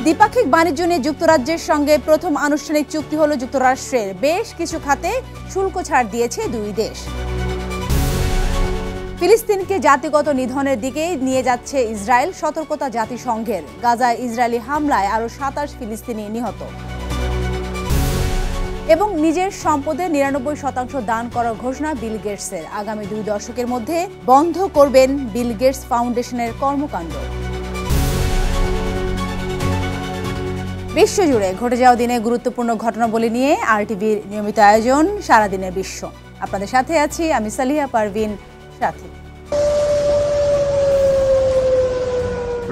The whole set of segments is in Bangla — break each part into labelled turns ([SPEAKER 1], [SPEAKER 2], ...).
[SPEAKER 1] দ্বিপাক্ষিক বাণিজ্য নিয়ে যুক্তরাজ্যের সঙ্গে প্রথম আনুষ্ঠানিক চুক্তি হলো যুক্তরাষ্ট্রের। বেশ কিছু খাতে শুল্ক ছাড় দিয়েছে দুই দেশ। ফিলিস্তিনকে জাতিগত নিধনের দিকে নিয়ে যাচ্ছে ইসরায়েল, সতর্কতা জাতিসংঘের। গাজায় ইসরায়েলি হামলায় আরও ২৭ ফিলিস্তিনি নিহত। এবং নিজের সম্পদের ৯৯% দান করার ঘোষণা বিল গেটসের। আগামী ২ দশকের মধ্যে বন্ধ করবেন বিল গেটস ফাউন্ডেশনের কর্মকাণ্ড। বিশ্বজুড়ে ঘটে যাওয়া দিনে গুরুত্বপূর্ণ ঘটনাবলী নিয়ে আরটিভির নিয়মিত আয়োজন সারাদিনের বিশ্ব। আপনাদের সাথে আছি আমি সালিহা পারভিন সাথী।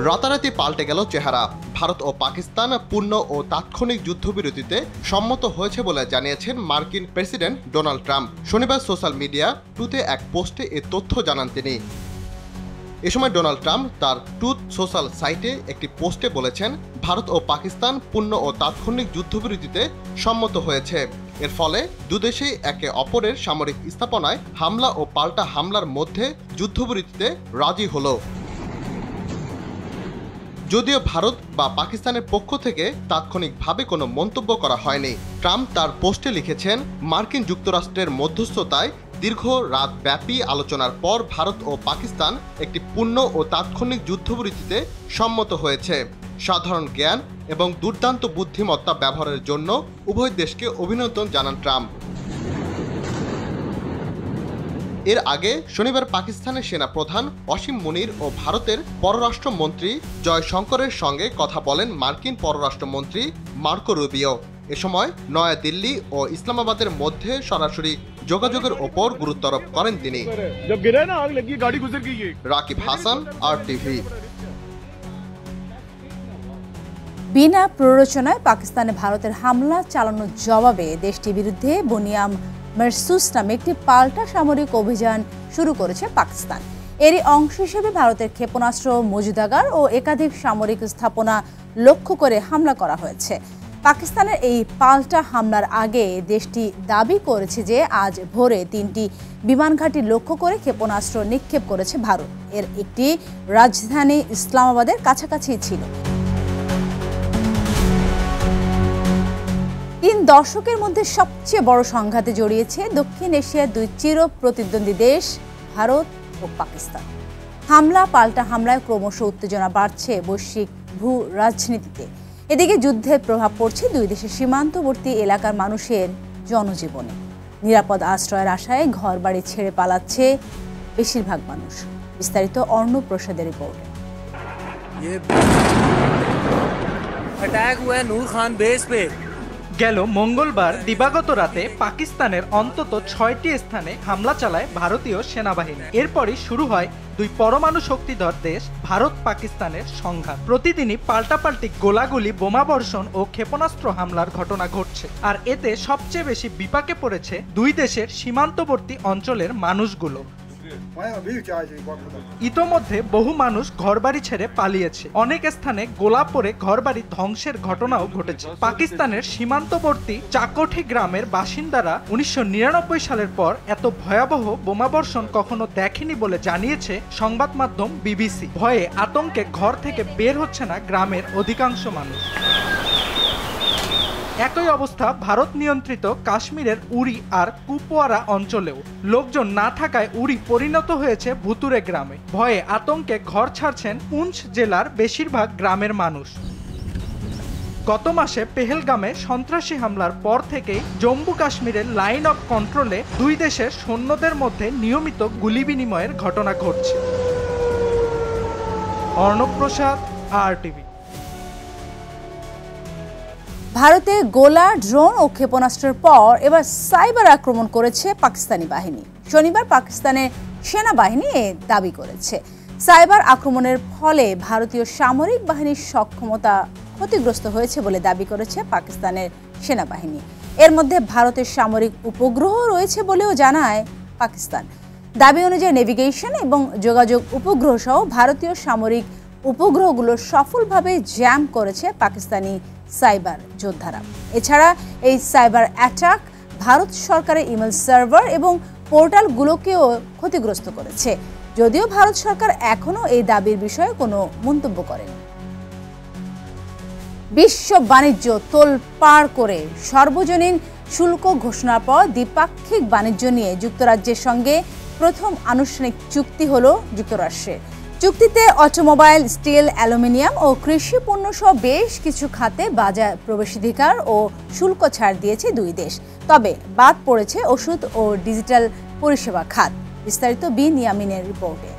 [SPEAKER 2] রাতারাতি পাল্টে গেল চেহারা। ভারত ও পাকিস্তান পূর্ণ ও তাৎক্ষণিক যুদ্ধবিরতিতে সম্মত হয়েছে বলে জানিয়েছেন মার্কিন প্রেসিডেন্ট ডোনাল্ড ট্রাম্প। শনিবার সোশ্যাল মিডিয়া ট্রুথে এক পোস্টে এ তথ্য জানান তিনি। এ সময় ডোনাল্ড ট্রাম্প তার ট্রুথ সোশ্যাল সাইটে একটি পোস্টে বলেছেন, ভারত ও পাকিস্তান পূর্ণ ও তাৎক্ষণিক যুদ্ধবিরতিতে সম্মত হয়েছে। এর ফলে দুদেশেই একে অপরের সামরিক স্থাপনায় হামলা ও পাল্টা হামলার মধ্যে যুদ্ধবিরতিতে রাজি হলো। যদিও ভারত বা পাকিস্তানের পক্ষ থেকে তাৎক্ষণিকভাবে কোনো মন্তব্য করা হয়নি। ট্রাম্প তার পোস্টে লিখেছেন, মার্কিন যুক্তরাষ্ট্রের মধ্যস্থতায় দীর্ঘ রাতব্যাপী আলোচনার পর ভারত ও পাকিস্তান একটি পূর্ণ ও তাৎক্ষণিক যুদ্ধবিরতিতে সম্মত হয়েছে। সাধারণ জ্ঞান এবং দুর্দান্ত বুদ্ধিমত্তা ব্যবহারের জন্য উভয় দেশকে অভিনন্দন জানান ট্রাম্প। এর আগে শনিবার পাকিস্তানের সেনাপ্রধান অসীম মুনির ও ভারতের পররাষ্ট্রমন্ত্রী জয়শঙ্করের সঙ্গে কথা বলেন মার্কিন পররাষ্ট্রমন্ত্রী মার্কো রুবিও। এ সময় নয়াদিল্লি ও ইসলামাবাদের মধ্যে সরাসরি যোগাযোগের ওপর গুরুত্বারোপ করেন তিনি। রাকিব হাসান, আরটিভি।
[SPEAKER 1] বিনা প্ররোচনায় পাকিস্তানে ভারতের হামলা চালানোর জবাবে দেশটির বিরুদ্ধে বনিয়াম মারসুস নামে একটি পাল্টা সামরিক অভিযান শুরু করেছে পাকিস্তান। এরই অংশ হিসেবে ভারতের ক্ষেপণাস্ত্র মজুদাগার ও একাধিক সামরিক স্থাপনা লক্ষ্য করে হামলা করা হয়েছে। পাকিস্তানের এই পাল্টা হামলার আগে দেশটি দাবি করেছে যে আজ ভোরে ৩টি বিমান ঘাঁটি লক্ষ্য করে ক্ষেপণাস্ত্র নিক্ষেপ করেছে ভারত। এর একটি রাজধানী ইসলামাবাদের কাছাকাছি ছিল। ৩ দশকের মধ্যে সবচেয়ে বড় সংঘাতে জড়িয়েছে দক্ষিণ এশিয়ার দুই চির প্রতিদ্বন্দ্বী দেশ ভারত ও পাকিস্তান। হামলা পাল্টা হামলায় ক্রমশ উত্তেজনা বাড়ছে বৈশ্বিক ভূ রাজনীতিতে। এদিকে যুদ্ধের প্রভাব পড়ছে দুই দেশের সীমান্তবর্তী এলাকার মানুষের জনজীবনে। নিরাপদ আশ্রয়ের আশায় ঘরবাড়ি ছেড়ে পালাচ্ছে বেশিরভাগ মানুষ। বিস্তারিত অর্ণব প্রসাদের রিপোর্টে।
[SPEAKER 3] গেল মঙ্গলবার দিবাগত রাতে পাকিস্তানের অন্তত ৬টি স্থানে হামলা চালায় ভারতীয় সেনাবাহিনী। এরপরই শুরু হয় দুই পরমাণু শক্তিধর দেশ ভারত পাকিস্তানের সংঘাত। প্রতিদিনই পাল্টাপাল্টি গোলাগুলি, বোমাবর্ষণ ও ক্ষেপণাস্ত্র হামলার ঘটনা ঘটছে। আর এতে সবচেয়ে বেশি বিপাকে পড়েছে দুই দেশের সীমান্তবর্তী অঞ্চলের মানুষগুলো। ইতোমধ্যে বহু মানুষ ঘরবাড়ি ছেড়ে পালিয়েছে। অনেক স্থানে গোলা পড়ে ঘরবাড়ি ধ্বংসের ঘটনাও ঘটেছে। পাকিস্তানের সীমান্তবর্তী চাকোঠি গ্রামের বাসিন্দারা ১৯৯৯ সালের পর এত ভয়াবহ বোমাবর্ষণ কখনো দেখেনি বলে জানিয়েছে সংবাদ মাধ্যম বিবিসি। ভয়ে আতঙ্কে ঘর থেকে বের হচ্ছে না গ্রামের অধিকাংশ মানুষ। একই অবস্থা ভারত নিয়ন্ত্রিত কাশ্মীরের উরি আর কুপওয়ারা অঞ্চলেও। লোকজন না থাকায় উরি পরিণত হয়েছে ভুতুরে গ্রামে। ভয়ে আতঙ্কে ঘর ছাড়ছেন পুঞ্চ জেলার বেশিরভাগ গ্রামের মানুষ। গত মাসে পেহেলগামে সন্ত্রাসী হামলার পর থেকেই জম্মু কাশ্মীরের লাইন অফ কন্ট্রোলে দুই দেশের সৈন্যদের মধ্যে নিয়মিত গুলি বিনিময়ের ঘটনা ঘটছে। অর্ণব প্রসাদ, আরটিভি।
[SPEAKER 1] ভারতে গোলা, ড্রোন ও ক্ষেপণাস্ত্রের পর এবার সাইবার আক্রমণ করেছে পাকিস্তানি বাহিনী। শনিবার পাকিস্তানের সেনাবাহিনী দাবি করেছে সাইবার আক্রমণের ফলে ভারতীয় সামরিক বাহিনীর সক্ষমতা ক্ষতিগ্রস্ত হয়েছে বলে দাবি করেছে পাকিস্তানের সেনাবাহিনী। এর মধ্যে ভারতের সামরিক উপগ্রহ রয়েছে বলেও জানায় পাকিস্তান। দাবি অনুযায়ী নেভিগেশন এবং যোগাযোগ উপগ্রহ সহ ভারতীয় সামরিক উপগ্রহগুলো সফলভাবে জ্যাম করেছে পাকিস্তানি সাইবার যোদ্ধারা। এছাড়া এই সাইবার অ্যাটাক ভারত সরকারের ইমেল সার্ভার এবং পোর্টালগুলোকেও ক্ষতিগ্রস্ত করেছে। যদিও ভারত সরকার এখনও এই দাবির বিষয়ে কোনো মন্তব্য করেনি। বিশ্ব বাণিজ্য তোলপাড় করে সর্বজনীন শুল্ক ঘোষণার পর দ্বিপাক্ষিক বাণিজ্য নিয়ে যুক্তরাজ্যের সঙ্গে প্রথম আনুষ্ঠানিক চুক্তি হলো যুক্তরাষ্ট্রের। চুক্তিতে অটোমোবাইল, স্টিল, অ্যালুমিনিয়াম ও কৃষি পণ্য সহ বেশ কিছু খাতে বাজার প্রবেশাধিকার ও শুল্ক ছাড় দিয়েছে দুই দেশ। তবে বাদ পড়েছে ওষুধ ও ডিজিটাল পরিষেবা খাত। বিস্তারিত বিনিয়ামিনের রিপোর্টে।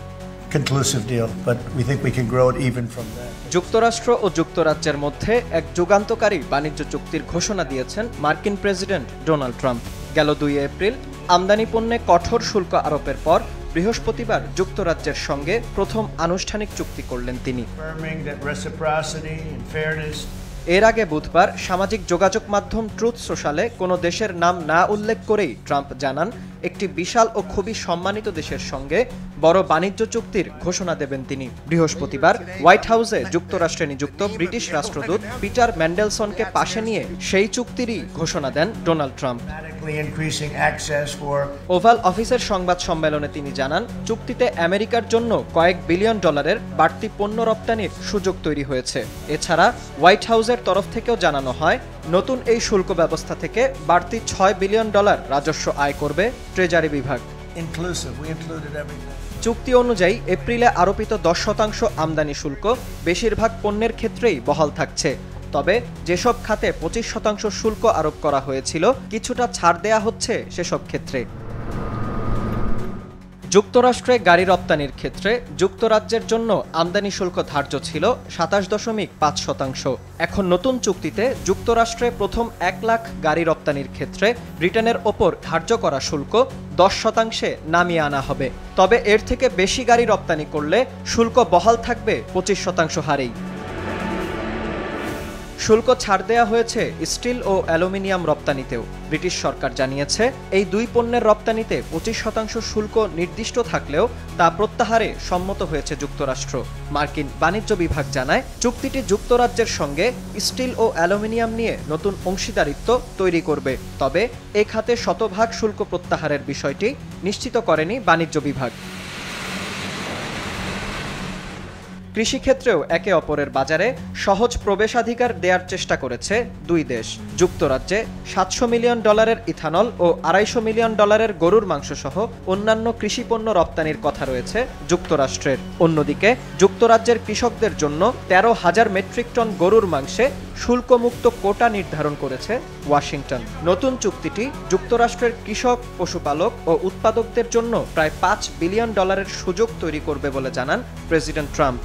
[SPEAKER 4] Conclusive deal, but we think we can grow it even from there.
[SPEAKER 5] যুক্তরাষ্ট্র ও যুক্তরাজ্যের মধ্যে এক যুগান্তকারী বাণিজ্য চুক্তির ঘোষণা দিয়েছেন মার্কিন প্রেসিডেন্ট ডোনাল্ড ট্রাম্প। গেল 2 এপ্রিল আমদানি পণ্যে কঠোর শুল্ক আরোপের পর বৃহস্পতিবার যুক্তরাজ্যের সঙ্গে প্রথম আনুষ্ঠানিক চুক্তি করলেন তিনি। এর আগে বুধবার সামাজিক যোগাযোগ মাধ্যম ট্রুথ সোশ্যালে কোনো দেশের নাম না উল্লেখ করেই ট্রাম্প জানান একটি বিশাল ও খুবই সম্মানিত দেশের সঙ্গে বড় বাণিজ্য চুক্তির ঘোষণা দেবেন তিনি। বৃহস্পতিবার হোয়াইট হাউসে যুক্তরাষ্ট্রে নিযুক্ত ব্রিটিশ রাষ্ট্রদূত পিটার ম্যান্ডেলসনকে পাশে নিয়ে সেই চুক্তিরই ঘোষণা দেন ডোনাল্ড ট্রাম্প। ওভাল অফিসের সংবাদ সম্মেলনে তিনি জানান, চুক্তিতে আমেরিকার জন্য কয়েক বিলিয়ন ডলারের বাড়তি পণ্য রপ্তানির সুযোগ তৈরি হয়েছে। এছাড়া হোয়াইট হাউসের তরফ থেকেও জানানো হয়, নতুন এই শুল্ক ব্যবস্থা থেকে বাড়তি $6 বিলিয়ন রাজস্ব আয় করবে ট্রেজারি বিভাগ। চুক্তি অনুযায়ী এপ্রিলে আরোপিত 10% আমদানি শুল্ক বেশিরভাগ পণ্যের ক্ষেত্রেই বহাল থাকছে। তবে যেসব খাতে 25% শুল্ক আরোপ করা হয়েছিল, কিছুটা ছাড় দেয়া হচ্ছে সেসব ক্ষেত্রে। যুক্তরাষ্ট্রে গাড়ি রপ্তানির ক্ষেত্রে যুক্তরাজ্যের জন্য আমদানি শুল্ক ধার্য ছিল 27.5%। এখন নতুন চুক্তিতে যুক্তরাষ্ট্রে প্রথম 1 লাখ গাড়ি রপ্তানির ক্ষেত্রে ব্রিটেনের ওপর ধার্য করা শুল্ক 10% নামিয়ে আনা হবে। তবে এর থেকে বেশি গাড়ি রপ্তানি করলে শুল্ক বহাল থাকবে 25% হারেই। শুল্ক ছাড় দেয়া হয়েছে স্টিল ও অ্যালুমিনিয়াম রপ্তানিতেও। ব্রিটিশ সরকার জানিয়েছে, এই দুই পণ্যের রপ্তানিতে 25% শুল্ক নির্দিষ্ট থাকলেও তা প্রত্যাহারে সম্মত হয়েছে যুক্তরাষ্ট্র। মার্কিন বাণিজ্য বিভাগ জানায়, চুক্তিটি যুক্তরাজ্যের সঙ্গে স্টিল ও অ্যালুমিনিয়াম নিয়ে নতুন অংশীদারিত্ব তৈরি করবে। তবে এ খাতে শতভাগ শুল্ক প্রত্যাহারের বিষয়টি নিশ্চিত করেনি বাণিজ্য বিভাগ। কৃষিক্ষেত্রেও একে অপরের বাজারে সহজ প্রবেশাধিকার দেওয়ার চেষ্টা করেছে দুই দেশ। যুক্তরাজ্যে $700 মিলিয়ন ইথানল ও $250 মিলিয়ন গরুর মাংস সহ অন্যান্য কৃষিপণ্য রপ্তানির কথা রয়েছে যুক্তরাষ্ট্রের। অন্যদিকে যুক্তরাজ্যের কৃষকদের জন্য 13,000 মেট্রিক টন গরুর মাংসে শুল্কমুক্ত কোটা নির্ধারণ করেছে ওয়াশিংটন। নতুন চুক্তিটি যুক্তরাষ্ট্রের কৃষক, পশুপালক ও উৎপাদকদের জন্য প্রায় $5 বিলিয়ন সুযোগ তৈরি করবে বলে জানান প্রেসিডেন্ট ট্রাম্প।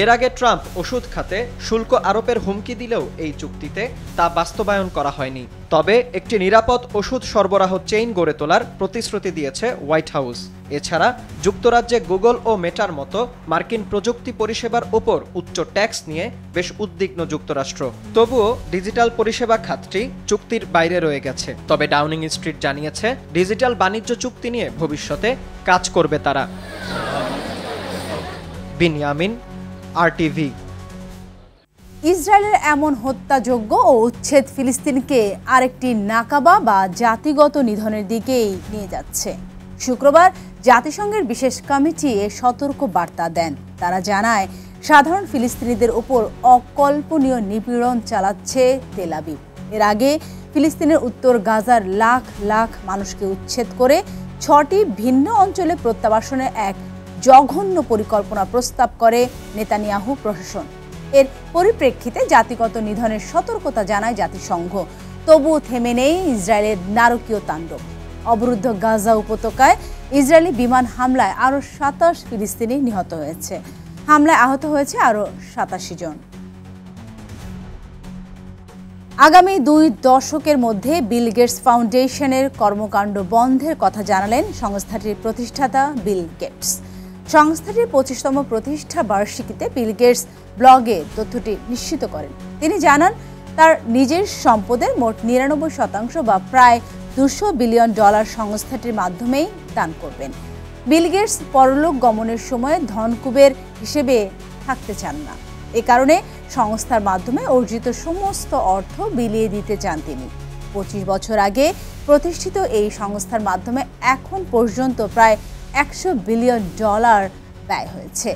[SPEAKER 5] এর আগে ট্রাম্প ওষুধ খাতে শুল্ক আরোপের হুমকি দিলেও এই চুক্তিতে তা বাস্তবায়ন করা হয়নি। তবে একটি নিরাপদ ওষুধ সরবরাহ চেইন গড়ে তোলার প্রতিশ্রুতি দিয়েছে হোয়াইট হাউস। এছাড়া যুক্তরাজ্যে গুগল ও মেটার মতো মার্কিন প্রযুক্তি পরিষেবার ওপর উচ্চ ট্যাক্স নিয়ে বেশ উদ্বিগ্ন যুক্তরাষ্ট্র। তবুও ডিজিটাল পরিষেবা খাতটি চুক্তির বাইরে রয়ে গেছে। তবে ডাউনিং স্ট্রিট জানিয়েছে, ডিজিটাল বাণিজ্য চুক্তি নিয়ে ভবিষ্যতে কাজ করবে তারা। বিনিয়ামিন, RTV।
[SPEAKER 1] ইসরায়েলের এমন হত্যাযজ্ঞ ও উচ্ছেদ ফিলিস্তিনকে আরেকটি নাকাবা বা জাতিগত নিধনের দিকেই নিয়ে যাচ্ছে। শুক্রবার জাতিসংঘের বিশেষ কমিটি এ সতর্ক বার্তা দেন। তারা জানায়, সাধারণ ফিলিস্তিনিদের উপর অকল্পনীয় নিপীড়ন চালাচ্ছে তেল আবিব। এর আগে ফিলিস্তিনের উত্তর গাজার লাখ লাখ মানুষকে উচ্ছেদ করে 6টি ভিন্ন অঞ্চলে প্রত্যাবাসনের এক জঘন্য পরিকল্পনা প্রস্তাব করে নেতানিয়াহু প্রশাসন। এর পরিপ্রেক্ষিতে জাতিগত নিধনের সতর্কতা জানায় জাতিসংঘ। তবুও থেমে নেই ইসরায়েলের নারকীয় তাণ্ডব। অবরুদ্ধ গাজা উপত্যকায় ইসরায়েলি বিমান হামলায় আরও 27 ফিলিস্তিনি নিহত হয়েছে। হামলায় আহত হয়েছে আরও 87 জন। আগামী 2 দশকের মধ্যে বিল গেটস ফাউন্ডেশনের কর্মকাণ্ড বন্ধের কথা জানালেন সংস্থাটির প্রতিষ্ঠাতা বিল গেটস। সংস্থাটির 25তম প্রতিষ্ঠা বার্ষিকীতে বিল গেটস ব্লগে তথ্যটি নিশ্চিত করেন। তিনি জানান, তার নিজের সম্পদের মোট 99% বা প্রায় $200 বিলিয়ন সংস্থাটির মাধ্যমেই দান করবেন। বিল গেটস পরলোক গমনের সময় ধনকুবের হিসেবে থাকতে চান না। এ কারণে সংস্থার মাধ্যমে অর্জিত সমস্ত অর্থ বিলিয়ে দিতে চান তিনি। 25 বছর আগে প্রতিষ্ঠিত এই সংস্থার মাধ্যমে এখন পর্যন্ত প্রায় $100 বিলিয়ন ব্যয় হয়েছে।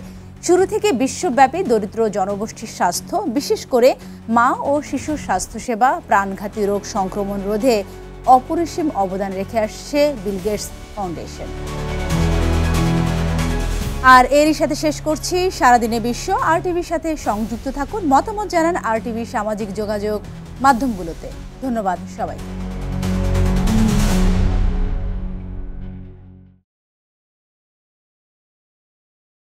[SPEAKER 1] শুরু থেকে বিশ্বব্যাপী দরিদ্র জনগোষ্ঠীর স্বাস্থ্য, বিশেষ করে মা ও শিশুর স্বাস্থ্যসেবা, প্রাণঘাতী রোগ সংক্রমণ রোধে অপরিসীম অবদান রেখে আসছে বিল গেটস ফাউন্ডেশন। আর এরই সাথে শেষ করছি সারাদিনে বিশ্ব। RTVর সাথে সংযুক্ত থাকুন, মতামত জানান RTVর সামাজিক যোগাযোগ মাধ্যমগুলোতে। ধন্যবাদ সবাইকে।